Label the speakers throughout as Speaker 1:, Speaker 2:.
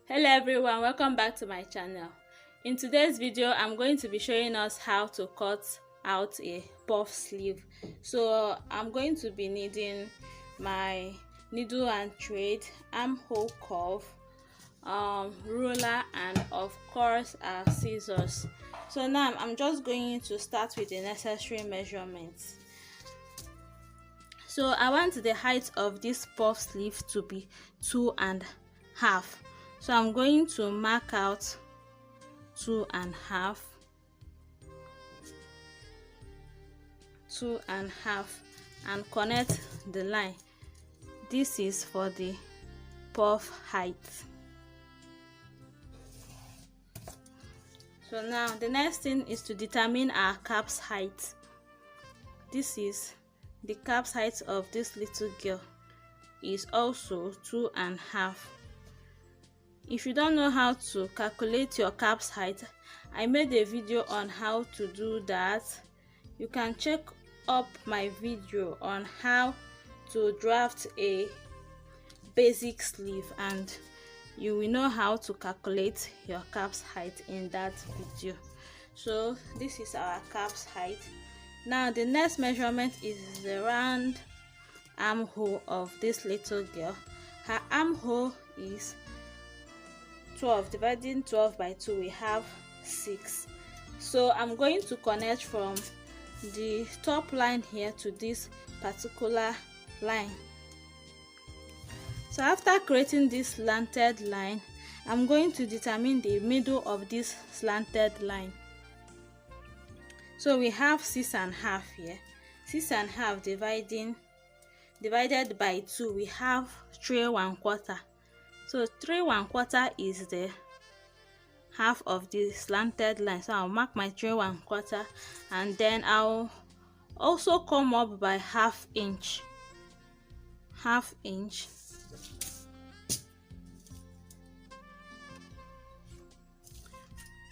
Speaker 1: Hello everyone, welcome back to my channel. In today's video I'm going to be showing us how to cut out a puff sleeve. So I'm going to be needing my needle and thread, armhole curve, ruler, and of course our scissors. So now I'm just going to start with the necessary measurements. So I want the height of this puff sleeve to be 2.5. So I'm going to mark out 2.5, 2.5, and connect the line. This is for the puff height. So now the next thing is to determine our cap's height. This is the cap's height of this little girl is also 2.5. If you don't know how to calculate your cap's height, I made a video on how to do that. You can check up my video on how to draft a basic sleeve and you will know how to calculate your cap's height in that video. So this is our cap's height. Now the next measurement is the round armhole of this little girl. Her armhole is 12. Dividing 12 by 2, we have 6. So I'm going to connect from the top line here to this particular line. So after creating this slanted line, I'm going to determine the middle of this slanted line. So we have 6.5 here. 6.5 divided by 2, we have 3.25. So 3.25 is the half of the slanted line. So I'll mark my 3.25 and then I'll also come up by half inch.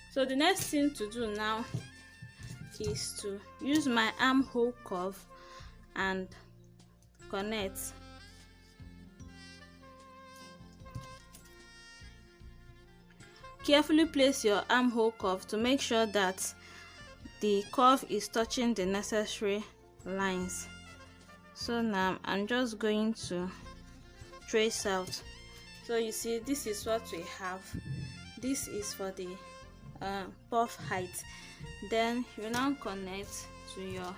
Speaker 1: So the next thing to do now is to use my armhole curve and connect. Carefully place your armhole curve to make sure that the curve is touching the necessary lines. So now I'm just going to trace out. So you see, this is what we have. This is for the puff height. Then you now connect to your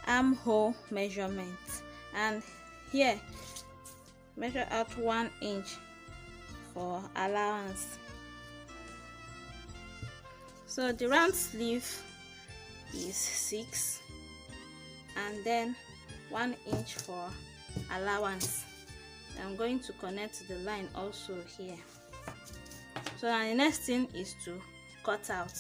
Speaker 1: armhole measurement, and here measure out 1 inch for allowance. So the round sleeve is 6 and then 1 inch for allowance. I'm going to connect the line also here. So now the next thing is to cut out.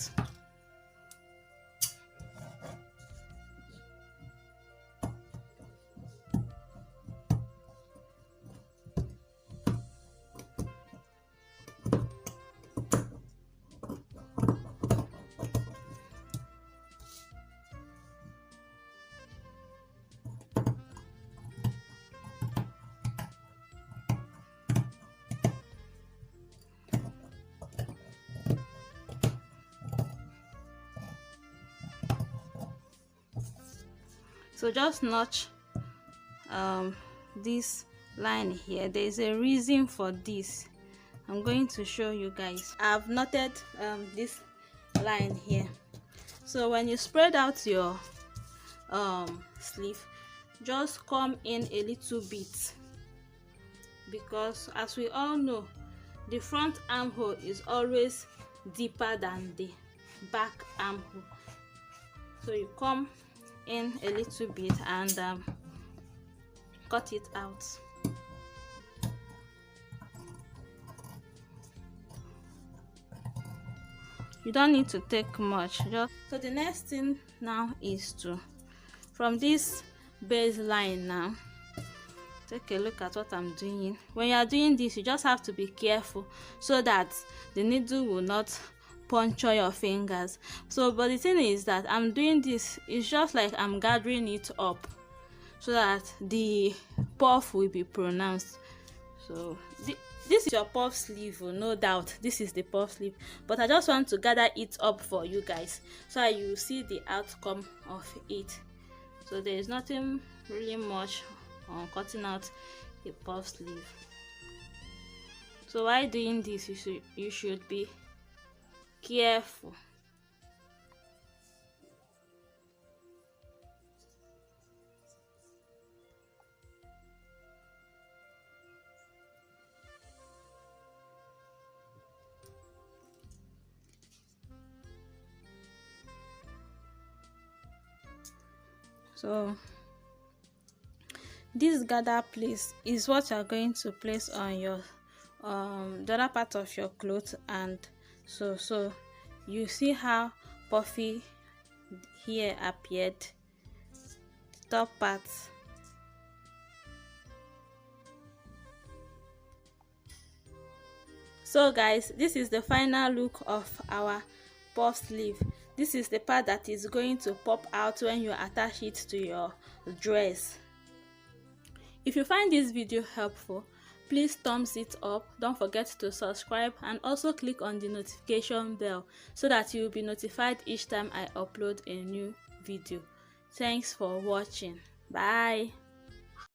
Speaker 1: So just notch this line here. There is a reason for this. I'm going to show you guys. I've knotted this line here. So when you spread out your sleeve, just come in a little bit, because as we all know, the front armhole is always deeper than the back armhole. So you come in a little bit and cut it out. You don't need to take much. So the next thing now is to, from this baseline, now take a look at what I'm doing. When you are doing this, you just have to be careful so that the needle will not puncture your fingers. So but the thing is that I'm doing this, it's just like I'm gathering it up so that the puff will be pronounced. So this is your puff sleeve, no doubt this is the puff sleeve, but I just want to gather it up for you guys so that you see the outcome of it. So there is nothing really much on cutting out a puff sleeve. So while doing this, you should be careful. So this gather place is what you're going to place on your the other part of your cloth, and so you see how puffy here appeared, top part. So guys, this is the final look of our puff sleeve. This is the part that is going to pop out when you attach it to your dress. If you find this video helpful, please thumbs it up, don't forget to subscribe, and also click on the notification bell so that you will be notified each time I upload a new video. Thanks for watching. Bye.